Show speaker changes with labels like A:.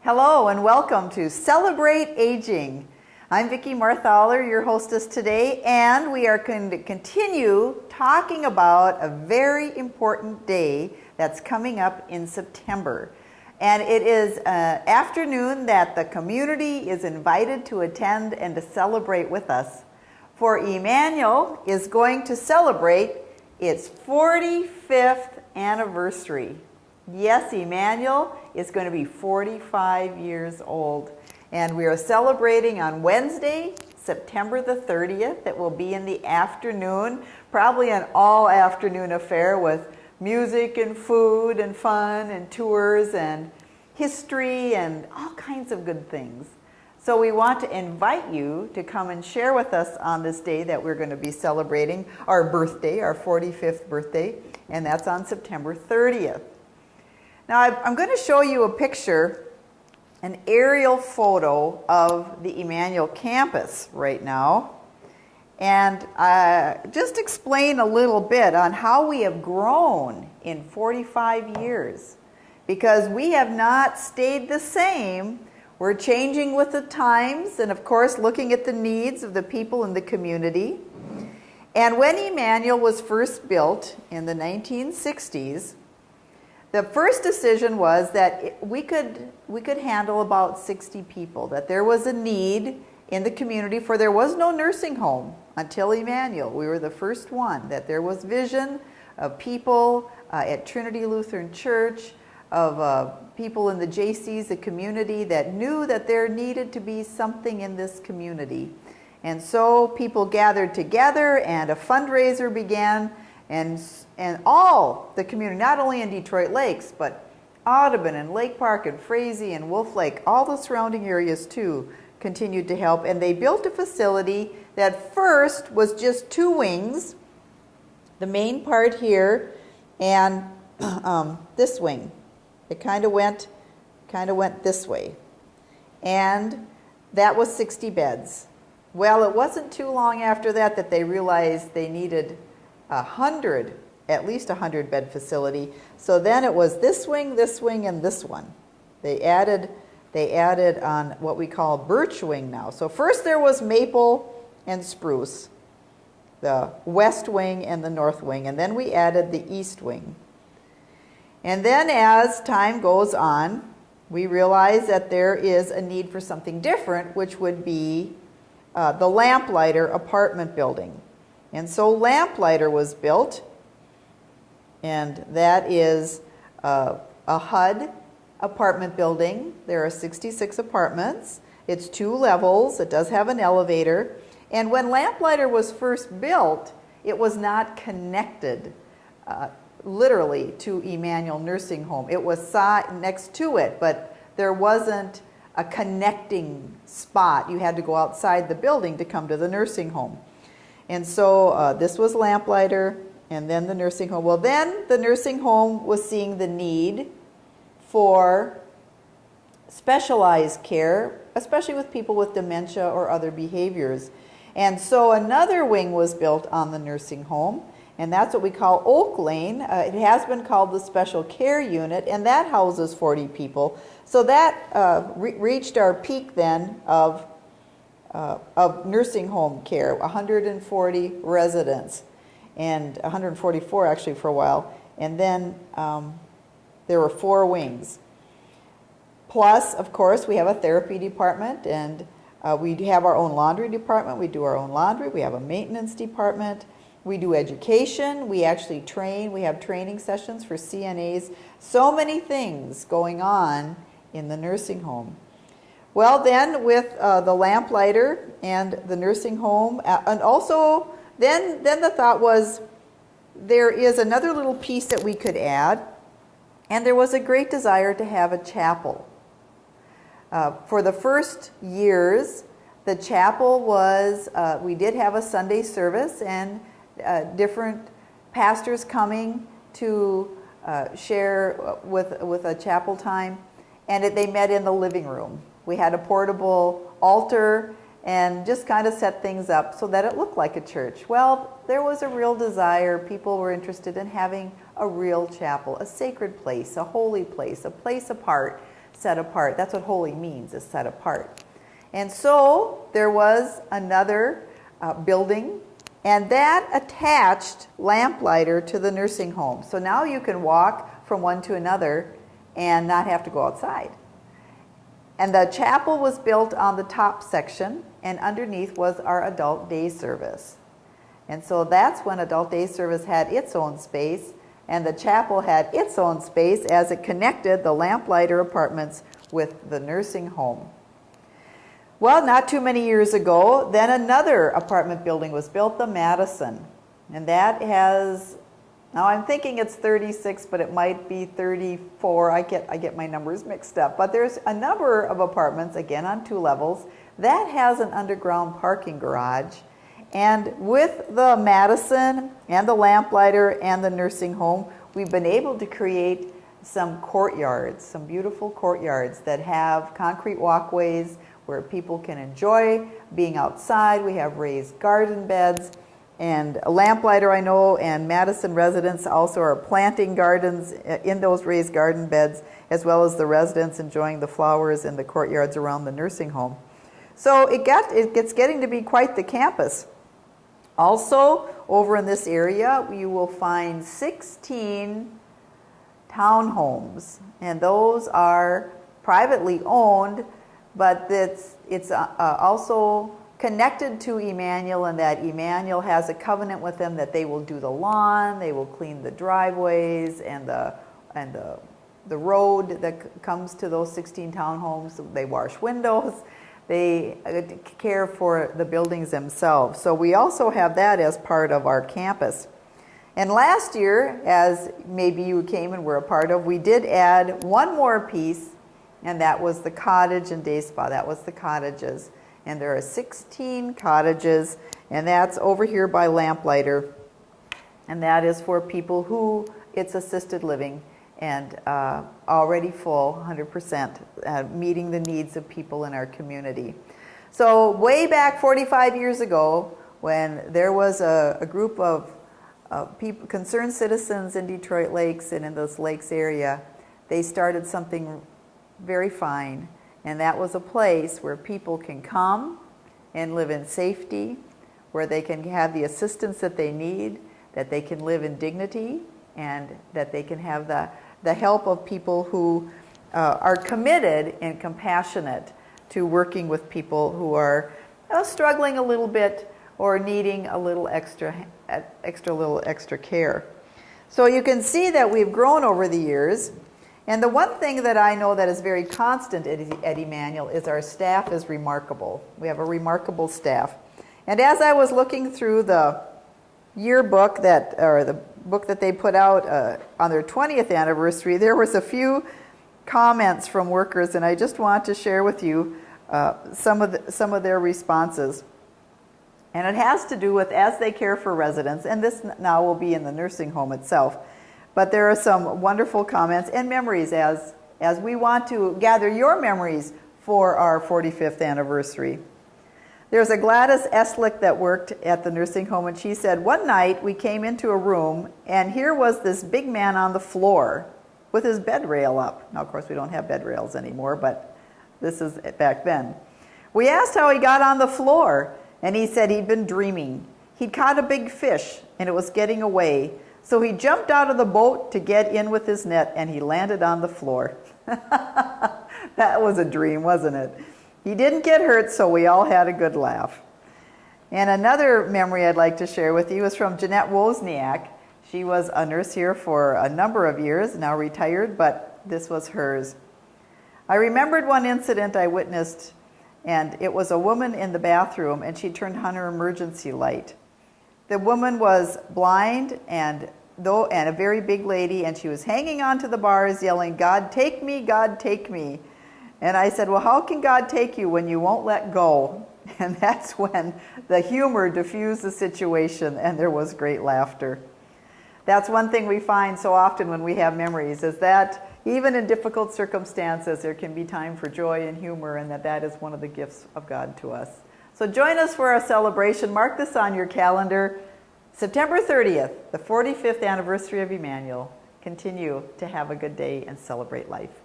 A: Hello and welcome to Celebrate Aging. I'm Vicki Marthaler, your hostess today, and we are going to continue talking about a very important day that's coming up in September. And it is an afternoon that the community is invited to attend and to celebrate with us. For Emmanuel is going to celebrate its 45th anniversary. Yes, Emmanuel is going to be 45 years old. And we are celebrating on Wednesday, September the 30th. It will be in the afternoon, probably an all-afternoon affair with music and food and fun and tours and history and all kinds of good things. So we want to invite you to come and share with us on this day that we're going to be celebrating our birthday, our 45th birthday, and that's on September 30th. Now I'm going to show you a picture, an aerial photo of the Emmanuel Campus right now, and just explain a little bit on how we have grown in 45 years, because we have not stayed the same. We're changing with the times and, of course, looking at the needs of the people in the community. And when Emmanuel was first built in the 1960s, the first decision was that we could handle about 60 people, that there was a need in the community, for there was no nursing home until Emmanuel. We were the first one, that there was vision of people at Trinity Lutheran Church, of people in the JCs, the community, that knew that there needed to be something in this community. And so people gathered together and a fundraiser began, and all the community, not only in Detroit Lakes, but Audubon and Lake Park and Frazee and Wolf Lake, all the surrounding areas too, continued to help. And they built a facility that first was just two wings, the main part here and this wing. It kind of went this way. And that was 60 beds. Well, it wasn't too long after that that they realized they needed at least 100 bed facility. So then it was this wing, and this one. They added on what we call birch wing now. So first there was maple and spruce, the west wing and the north wing, and then we added the east wing. And then as time goes on, we realize that there is a need for something different, which would be the Lamplighter apartment building. And so Lamplighter was built, and that is a HUD apartment building. There are 66 apartments. It's 2 levels. It does have an elevator. And when Lamplighter was first built, it was not connected literally to Emmanuel Nursing Home. It was next to it, but there wasn't a connecting spot. You had to go outside the building to come to the nursing home. And so this was Lamplighter, and then the nursing home. Well, then the nursing home was seeing the need for specialized care, especially with people with dementia or other behaviors. And so another wing was built on the nursing home, and that's what we call Oak Lane. It has been called the Special Care Unit, and that houses 40 people. So that reached our peak then of nursing home care, 140 residents, and 144 actually for a while. And then there were 4 wings. Plus, of course, we have a therapy department, and we have our own laundry department. We do our own laundry. We have a maintenance department. We do education. We actually train. We have training sessions for CNAs. So many things going on in the nursing home. Well, then with the Lamplighter and the nursing home, and also then the thought was there is another little piece that we could add, and there was a great desire to have a chapel. For the first years, the chapel was, we did have a Sunday service and different pastors coming to share with a chapel time, and they met in the living room. We had a portable altar and just kind of set things up so that it looked like a church. Well, there was a real desire. People were interested in having a real chapel, a sacred place, a holy place, a place apart. set apart. That's what holy means, is set apart. And so there was another building, and that attached lamplighter to the nursing home. So now you can walk from one to another and not have to go outside. And the chapel was built on the top section, and underneath was our adult day service. And so that's when adult day service had its own space, and the chapel had its own space as it connected the lamplighter apartments with the nursing home. Well, not too many years ago, then another apartment building was built, the Madison. And that has, now I'm thinking it's 36, but it might be 34. I get my numbers mixed up. But there's a number of apartments, again on 2 levels, that has an underground parking garage. And with the Madison and the lamplighter and the nursing home, we've been able to create some courtyards, some beautiful courtyards that have concrete walkways where people can enjoy being outside. We have raised garden beds, and a lamplighter, I know, and Madison residents also are planting gardens in those raised garden beds, as well as the residents enjoying the flowers in the courtyards around the nursing home. So it's getting to be quite the campus. Also, over in this area, you will find 16 townhomes, and those are privately owned, but it's also connected to Emmanuel, and that Emmanuel has a covenant with them that they will do the lawn, they will clean the driveways and the road that comes to those 16 townhomes. They wash windows. They care for the buildings themselves. So we also have that as part of our campus. And last year, as maybe you came and were a part of, we did add one more piece, and that was the cottage and day spa. That was the cottages. And there are 16 cottages, and that's over here by Lamplighter. And that is for people who, it's assisted living and already full, 100%, meeting the needs of people in our community. So way back 45 years ago, when there was a group of people, concerned citizens in Detroit Lakes and in this lakes area, they started something very fine, and that was a place where people can come and live in safety, where they can have the assistance that they need, that they can live in dignity, and that they can have the help of people who are committed and compassionate to working with people who are struggling a little bit or needing a little extra care. So you can see that we've grown over the years. And the one thing that I know that is very constant at Emmanuel is our staff is remarkable. We have a remarkable staff. And as I was looking through the yearbook or the book that they put out on their 20th anniversary, there was a few comments from workers, and I just want to share with you some of their responses. And it has to do with as they care for residents, and this now will be in the nursing home itself. But there are some wonderful comments and memories as we want to gather your memories for our 45th anniversary. There's a Gladys Eslick that worked at the nursing home, and she said, one night we came into a room, and here was this big man on the floor with his bed rail up. Now, of course, we don't have bed rails anymore, but this is back then. We asked how he got on the floor, and he said he'd been dreaming. He'd caught a big fish, and it was getting away. So he jumped out of the boat to get in with his net, and he landed on the floor. That was a dream, wasn't it? He didn't get hurt, so we all had a good laugh. And another memory I'd like to share with you is from Jeanette Wozniak. She was a nurse here for a number of years, now retired, but this was hers. I remembered one incident I witnessed, and it was a woman in the bathroom, and she turned on her emergency light. The woman was blind and a very big lady, and she was hanging onto the bars yelling, "God, take me, God, take me." And I said, well, how can God take you when you won't let go? And that's when the humor diffused the situation, and there was great laughter. That's one thing we find so often when we have memories, is that even in difficult circumstances, there can be time for joy and humor, and that is one of the gifts of God to us. So join us for our celebration. Mark this on your calendar. September 30th, the 45th anniversary of Emmanuel. Continue to have a good day and celebrate life.